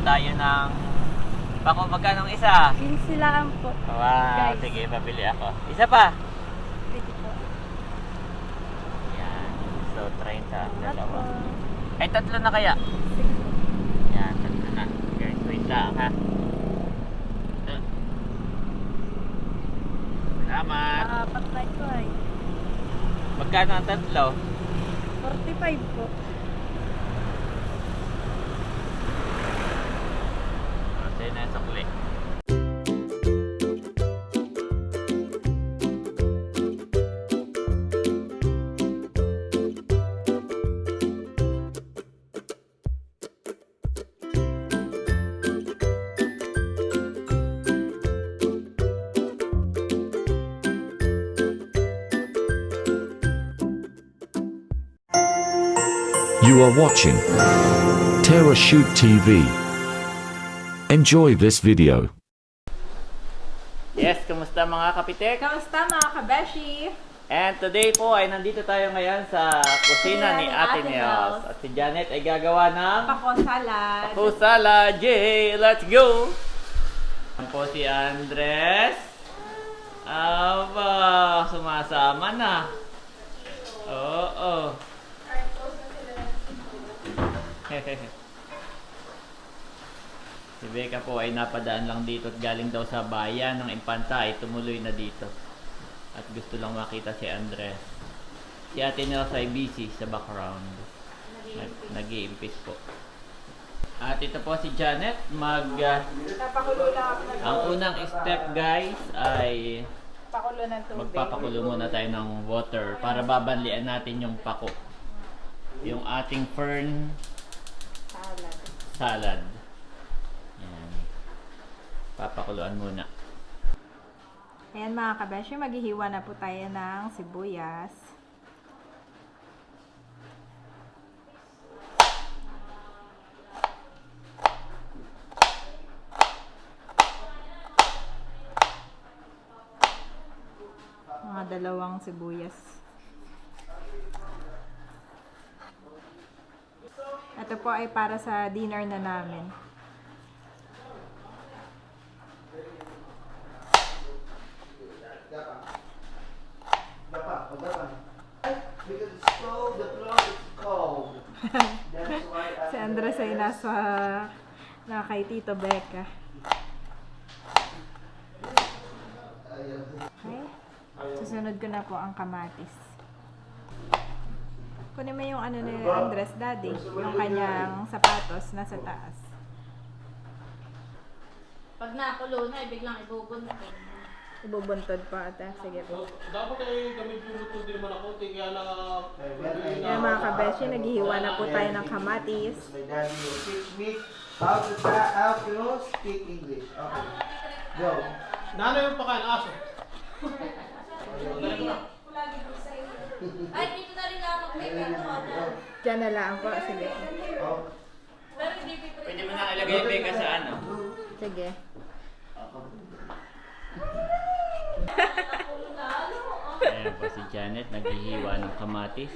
tayo ng bako. Magkano ang isa? Silaan po. Wow, Guys. sige, pabili ako. Isa pa. Pwede po. Yan. So, 30 ang Salamat dalawa. po. Ay, tatlo na kaya? Sige po. Yan, tatlo na. Guys, wait lang ha. Salamat. Apat na ito ay. Magkano ang tatlo? 45 po. Sa'yo na yung sukli. You are watching Terra Shoot TV. Enjoy this video. Yes, kumusta mga kapitek? Kamusta mga kabeshi? And today po ay nandito tayo ngayon sa kusina ni Ate Nels. At si Janet ay gagawa ng Pako salad. Pako salad. Yay! Let's go! Yan po si Andres. Aba, sumasama na. Oo. Si Becca po ay napadaan lang dito at galing daw sa bayan ng Impanta ay tumuloy na dito. At gusto lang makita si Andres. Si Ate Nels ay busy sa background. Nag-iimpis po. At ito po si Janet. Napakulo lang ako ng Ang unang step guys ay pakulo ng tubig. magpapakulo muna tayo ng water para babanlian natin yung pako. Yung ating fern Salad. salad. Yan. Papakuluan muna. Ayan mga kabeshi, maghihiwa na po tayo ng sibuyas. Mga dalawang sibuyas. Ito po ay para sa dinner na namin. Because it's cold, the floor is cold. That's why I... Si Andres ay na kay Tito Becca. Okay. Susunod ko na po ang kamatis. Kunin mo yung ano ni Andres, Daddy. Yung kanyang sapatos nasa taas. Pag nakulo na, biglang ibubuntin. Ibubuntod pa ata. Sige po. Dapat ay gamit yung luto din naman ako. Kaya na... Kaya mga kabeshi, naghihiwa na po tayo ng kamatis. My daddy will teach me how to speak English. Okay. Go. Nanay yung pakain, aso. Ay, dito na rin ako mag-make Diyan na lang po. Sige. Oh. Pero hindi pipili. Pwede mo na ilagay Becca sa ano? Sige. Ayan po si Janet, naghihiwa ng kamatis.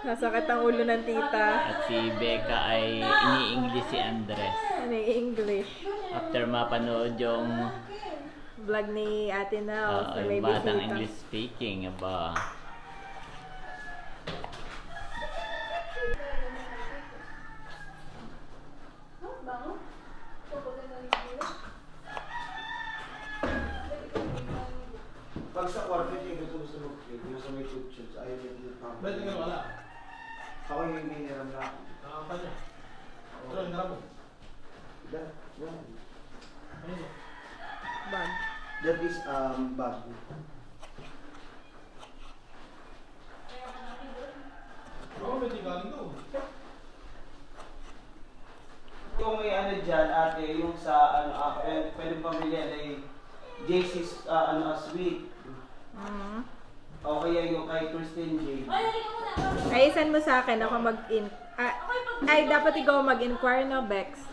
Nasakit ang ulo ng tita. At si Becca ay ini-English si Andres. Ano yung English? After mapanood yung Vlog ni Ate Nels na may yung batang bisita. English speaking, aba. Pag sa kwarto, siya gusto mag-click. Yung sa may tutsuds, ayaw yung Ba't nga wala? Ako yung miniram na. Nakakanya. Pero yung narabo. That Bag. that is bag. Oo, may galing doon. Kung may ano dyan, ate, yung sa ano, pwedeng pamilya ay JC's sweet. O kaya yung kay Christine J. Ay, send mo sa akin. Ako ay, dapat ikaw mag-inquire, no, Bex?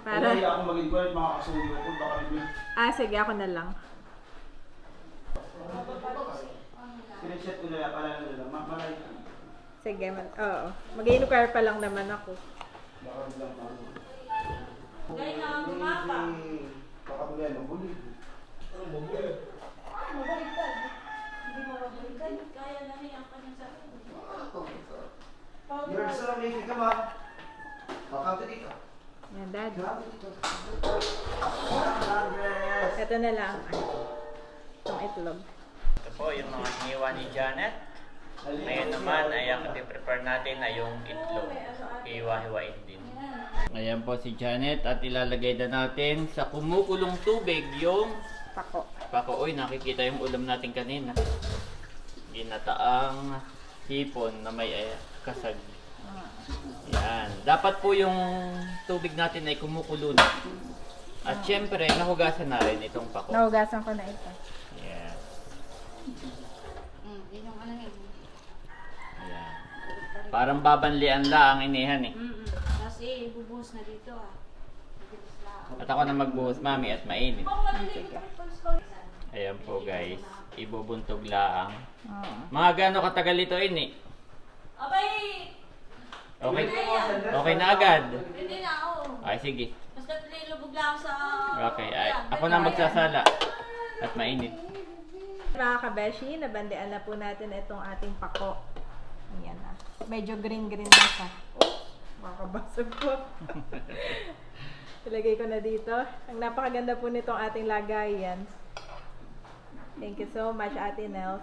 Para Para... ako mag-inquire, makakasuyo ko, baka rin. Sige, ako na lang. Sineset ko na pala na lang. Malay. Sige, oo. Mag-inquire pa lang naman ako. Baka lang ako. Gaya na ang gumapa. Baka mo yan, mabulig. Ano mo buhay? Mabaliktad. Hindi mo mabaliktad. Kaya na niya ang kanyang sarili. You're so amazing. Come on. Welcome to dito. Yan, Dad. Welcome dito. Andres! Ito na lang. Itong itlog. Ito po yung mga hiniwa ni Janet. Ngayon naman ay ang i-prepare natin ay yung itlog. Hiwa-hiwain din. Ayan po si Janet at ilalagay na natin sa kumukulong tubig yung Pako. pako. Uy, nakikita yung ulam natin kanina. Ginataang hipon na may kasag. Yan. Dapat po yung tubig natin ay kumukulo na. At syempre, nahugasan na rin itong pako. Nahugasan ko na ito. Yes. Yun yung ano yun. Ayan. Parang babanlian la ang inihan eh. Kasi ibubuhos na dito ah. Mabilis lang. At ako na magbuhos, mami, at mainit. Sige. Ayan po guys, ibubuntog laang. Oo. Mga gaano katagal ito ini? Abay! Okay, okay na agad. Hindi na ako. Ay, sige. Basta nilubog lang sa... Okay, ay, ako na magsasala. At mainit. Mga kabeshi, nabandian na po natin itong ating pako. Ayan na. Medyo green-green na siya. Oh, makakabasag po. Ilagay ko na dito. Ang napakaganda po nitong ating lagayan. Thank you so much, Ate Nels.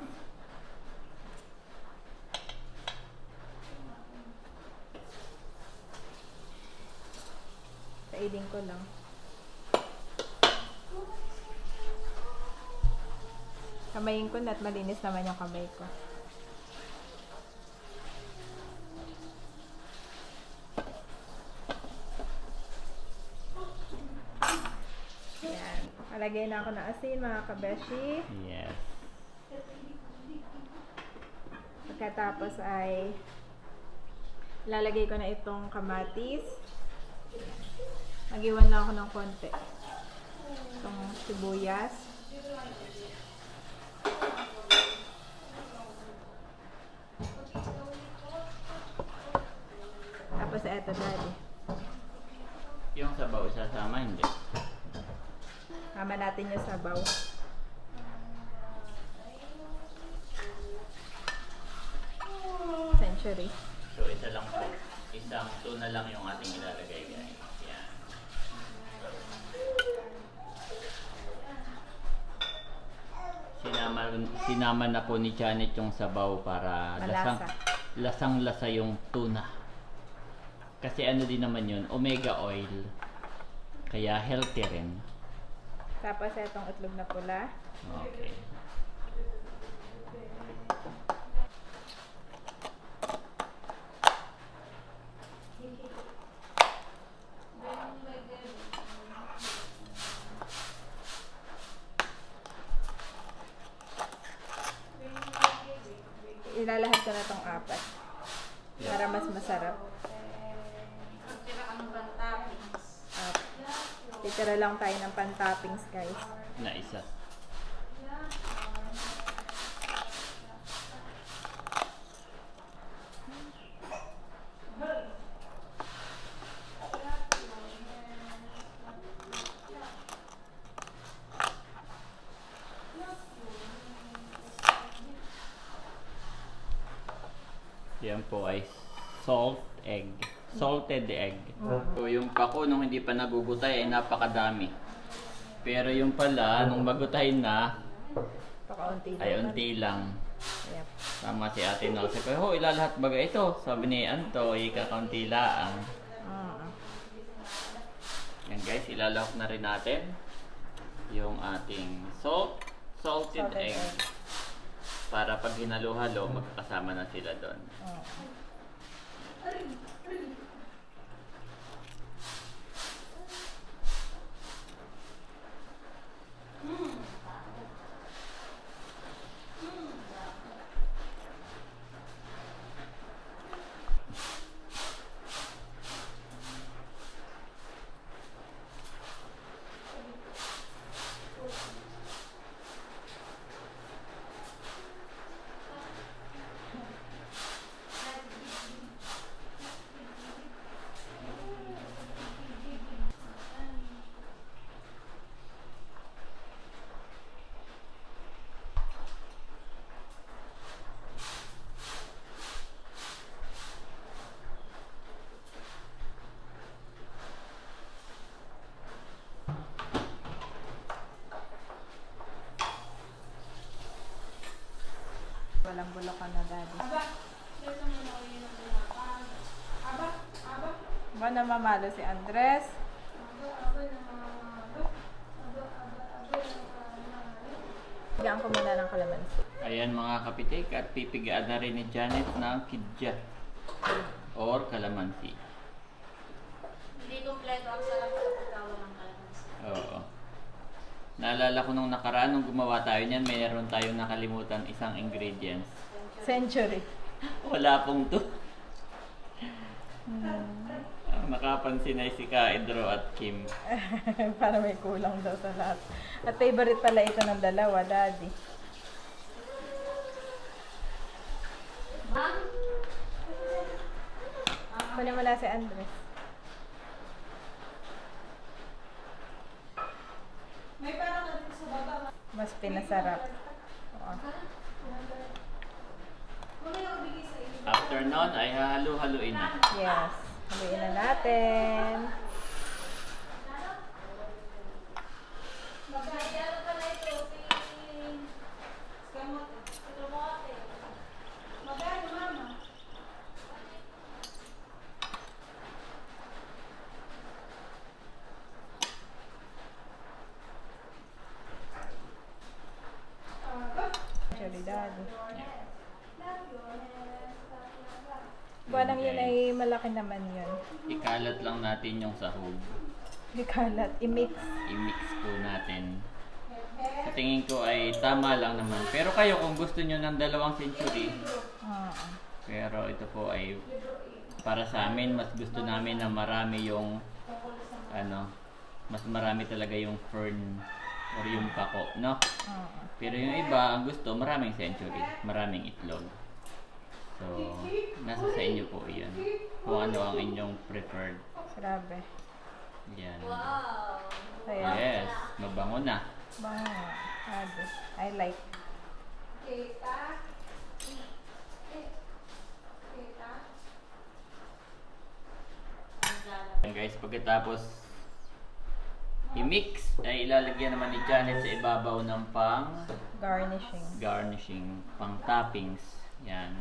Kaidin ko lang. Kamayin ko na at malinis naman yung kamay ko. Yan. Malagay na ako ng asin, mga kabeshi. Yes. Pagkatapos ay lalagay ko na itong kamatis. Mag-iwan lang ako ng konti. Itong sibuyas. Tapos eto, Daddy. Yung sabaw isasama, hindi. Tama natin yung sabaw. Century. So, isa lang po. Isang tuna lang yung ating ilalagay guys. Yan. Sinama na po ni Janet yung sabaw para Malasa. lasang-lasa yung tuna. Kasi ano din naman yun, omega oil. Kaya healthy rin. Tapos etong itlog na pula. Okay. Ilalahat ko na tong apat. Para mas masarap. Tira ka ng bantappings. At titira lang tayo ng pan-toppings, guys. Na isa. Yan po ay salted egg. So yung pako nung hindi pa nagugutay ay napakadami. Pero yung pala, nung magutay na, Pakaunti ay unti lang. Yep. Tama si Ate Nels. Sabi ko, ilalahat baga ito. Sabi ni Anto, ikakaunti lang. Yan guys, ilalahok na rin natin yung ating salted egg. Para pag hinalo-halo, magkakasama na sila doon. walang bulakan na daddy. Ba na mamalo si Andres? Bigyan ko muna ng kalamansi. Ayan mga kapitik, at pipigaan na rin ni Janet ng kidja or kalamansi. Hindi kompleto ang sarap sa pagkawa ng kalamansi. Oo. Naalala ko nung nakaraan, nung gumawa tayo niyan, mayroon tayong nakalimutan isang ingredients. Century. Wala pong to. Ang nakapansin ay si Kaedro at Kim. Para may kulang daw sa lahat. At favorite pala ito ng dalawa, daddy. Kunin mo na si Andres. May parang na dito sa baba. Mas pinasarap. Oo. Mamaya ako bigay sa inyo. After nun ay hahalo-haluin na. Yes. Haluin na natin. Magkaya pala ito si Kamote. Kamote. Magkano mama? Actually, daddy. Buwanang yun ay malaki naman yun. Ikalat lang natin yung sahog. Ikalat, i-mix. I-mix po natin. Sa tingin ko ay tama lang naman. Pero kayo kung gusto nyo ng 2 century, Oo. pero ito po ay para sa amin, mas gusto namin na marami yung mas marami talaga yung fern or yung pako, no? Oo. Pero yung iba, ang gusto, maraming century, maraming itlog. So, nasa sa inyo po iyon. Kung ano ang inyong preferred. Grabe. Yan. Wow! Ayan. Yes, mabango na. Bango. Grabe. I like. Kita. Kita. And guys, pagkatapos i-mix, ay ilalagyan naman ni Janet sa ibabaw ng Garnishing. pang toppings. Yan.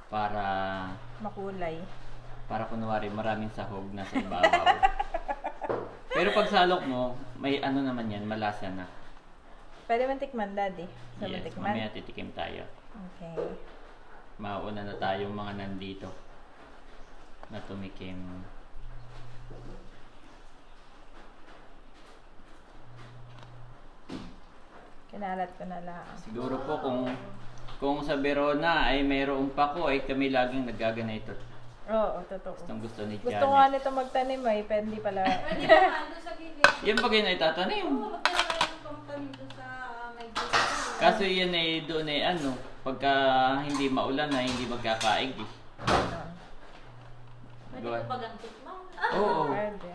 Para kunwari maraming sahog na sa ibabaw. Pero pag salok mo, may ano naman yan, malasa na. Pwede man tikman, daddy. Sa Yes, tikman? mamaya titikim tayo. Okay. Mauna na tayong mga nandito na tumikim. Kinalat ko na lang. Siguro po kung sa Verona ay mayroong pako ay kami laging nagaganito. Oo, totoo. Gustong gusto ni Gusto Janet. nga nito magtanim ay, pero hindi pala. Pwede naman doon sa gilid. Yan bagay na itatanim. Oo, magkano kayo ng pangtanim doon sa may gilid. Kaso yan ay doon ay pagka hindi maulan na hindi magkakaig eh. Ganon. Pwede ko pagantik mo. Oo. Pwede.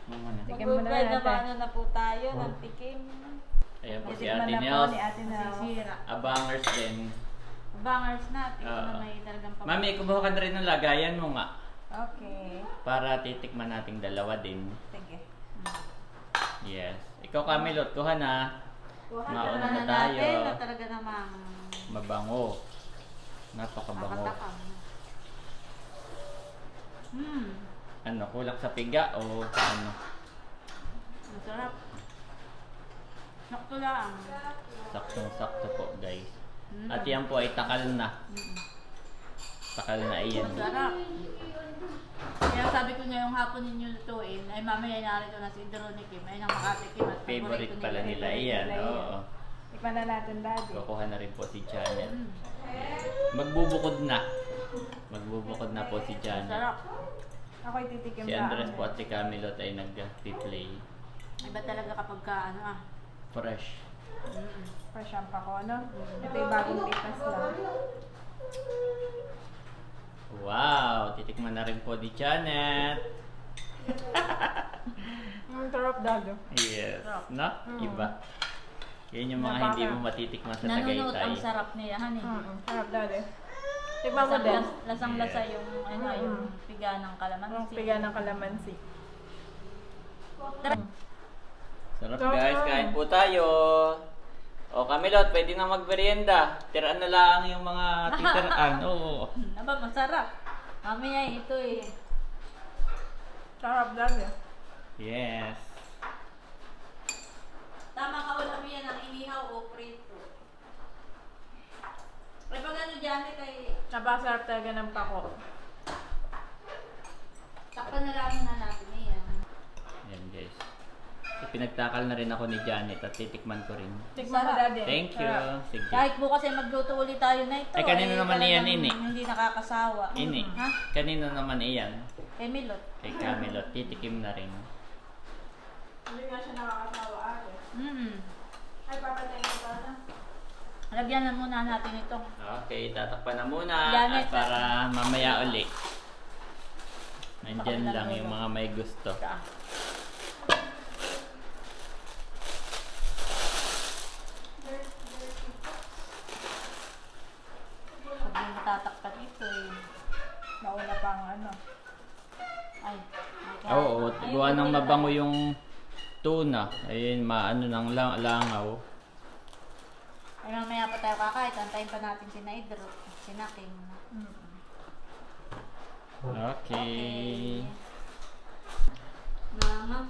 Naman na. Tikim mo na Mag-upgrade natin. naman na po tayo ng tikim. Ayan po si Titikman Ate na po Nels. ni Ate Nels. Sisira. Abangers din. Bangers natin Oo. na may talagang pag- Mami, kumuha ka na rin ng lagayan mo nga. Okay. Para titikman nating dalawa din. Sige. Yes. Ikaw Camilot, kuha na. Kuha Mauna na na tayo. natin na talaga namang Mabango. Napakabango. makatakam. Ano, kulang sa piga o ano? Masarap. Sakto lang. Saktong-sakto po guys. At yan po ay takal na. Takal na iyan. Masarap. Kaya sabi ko ngayong hapon ninyo lutuin, ay mamaya narito na si Dronikim, ay nang makatikim at Favorite pala nila iyan. Oo. Tikman na natin, daddy. Kukuha na rin po si Janet. Magbubukod na. Magbubukod na po si Janet. Masarap. Ako'y titikim Si lang. Andres po at si Camilot ay nag-play. Iba talaga kapag ka, Fresh. Fresh ang pako, no? Ito yung bagong pitas lang. Wow! Titikman na rin po ni Janet. Ang sarap, daddy. Yes. No? Iba. Yan yung mga Napaka- hindi mo matitikman sa Nanonood Tagaytay. ang sarap niya, honey. Sarap, daddy. Tikman mo din. Lasang-lasa yung, yung piga ng kalamansi. Ang piga ng kalamansi. Sarap Sarap. guys, kain po tayo. O Camilot, pwede na magmerienda. Tiraan na lang yung mga titiraan. Oo. Aba, masarap. Mamaya ito eh. Sarap lang eh. Yes. Tama ka, wala mo yan ang inihaw o prito. Ay, pag ano Janet ay Napakasarap talaga ng pako. takpan na lang na natin yan. Yan guys. So, pinagtakal na rin ako ni Janet at titikman ko rin. Tikman mo, Daddy. Thank you. Sarap. Sige. Kahit bukas ay magluto ulit tayo na ito. Ay, kanino naman talagang iyan, Ini? Hindi nakakasawa. Ini. Ha? Kanino naman iyan? Kay Milot. Kay Camilot. Titikim na rin. Hindi nga siya nakakasawa ate. Ay, papatay mo pa na. Lagyan na muna natin ito. Okay, tatakpan na muna Janet, at para mamaya uli. Nandyan Baka lang lang yung ulo. mga may gusto. Pag hindi matatakpan ito eh. Mauna pang ano. Ay. Oo, ay, gawa ng wala mabango tayo. yung tuna. Ayun, maano ng langaw. Ay, mamaya pa tayo kakahit. Antayin pa natin si Naidro. Si Nakim. Okay. Mama.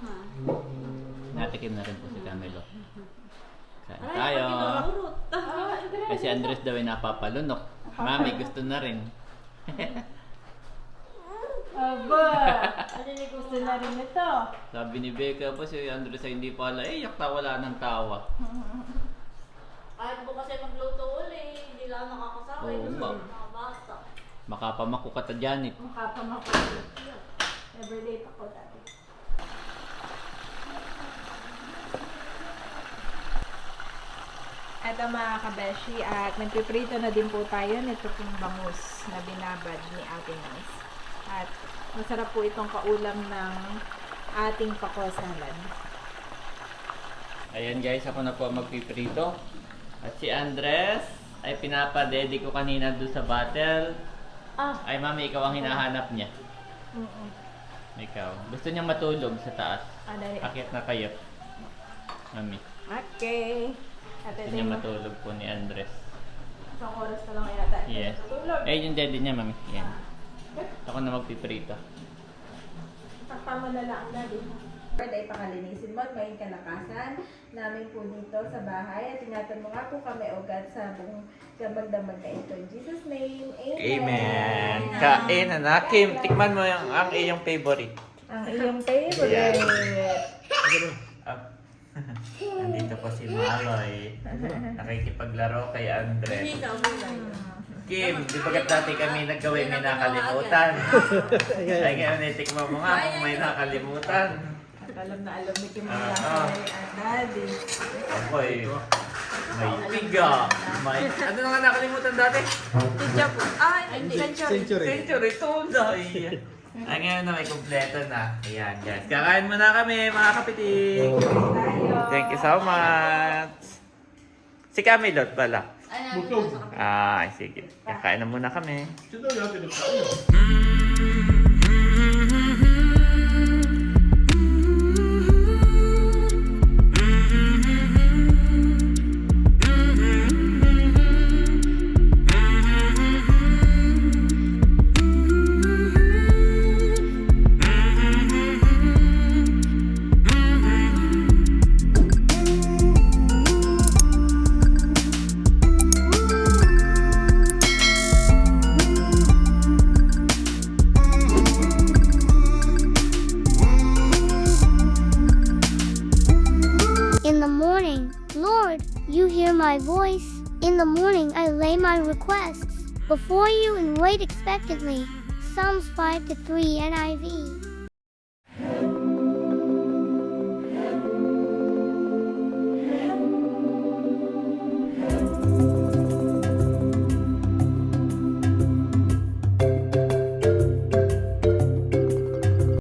Natikim na rin po si Camilo. Kain Ay, tayo. pag-inurot. Kasi Andres daw ay napapalunok. Mami, gusto na rin. Aba! Ano ni Gusto na rin ito. Sabi ni Becca po si Andres ay hindi pala, yak wala ng tawa. Kahit bukas ay magluto uli. Hindi lang nakakasawa. Oo Ito ba? mga bata. Makapamaku ka ta Janet. Makapamakulit. Everyday pa ko dati. Eto mga kabeshi, at nagpiprito na din po tayo nito pong bangus na binabad ni Ate Nels. At masarap po itong kaulam ng ating pako salad. Ayan guys, ako na po ang magpiprito. At si Andres ay pinapadedi ko kanina doon sa battle. Ah! Ay mami, ikaw ang hinahanap niya. Mm-mm. Ikaw. Gusto niya matulog sa taas. Dali. Akit na kayo. Mami. Okay. At ito Gusto niya yung matulog po ni Andres. isang oras na lang yata. Yes. Tutulog. Ayun yung daddy niya mami. Yan. Ako na magpiprito. Takpa mo na lang, Daddy. Lord, ay pakalinisin mo at maging kalakasan namin po dito sa bahay. At ingatan mo nga po kami, O God, sa buong magdamag na ito. In Jesus' name, Amen. Kain na Nakim. Tikman mo ang iyong favorite. Ang iyong favorite. Nandito po si Maloy. Nakikipaglaro kay Andres. Kim, di ba dati kami naggawin may nakalimutan? Ay ngayon, itikman mo nga kung may nakalimutan. At alam na alam ni Kim Ah, Miyake ah. at Daddy. Ako'y may piga. May... Ano na nga nakalimutan dati? Tidya po. Ah, hindi. Century. Century Tunay. Ay ngayon na may kumpleto na. Ayan guys. Kakain muna kami mga kapiting. Thank you so much. Si Camilot pala. Ay, sige. Kakain na muna kami. Sino yung pinagkain? In the morning, Lord, you hear my voice. In the morning I lay my requests before you and wait expectantly. Psalms 5-3 NIV.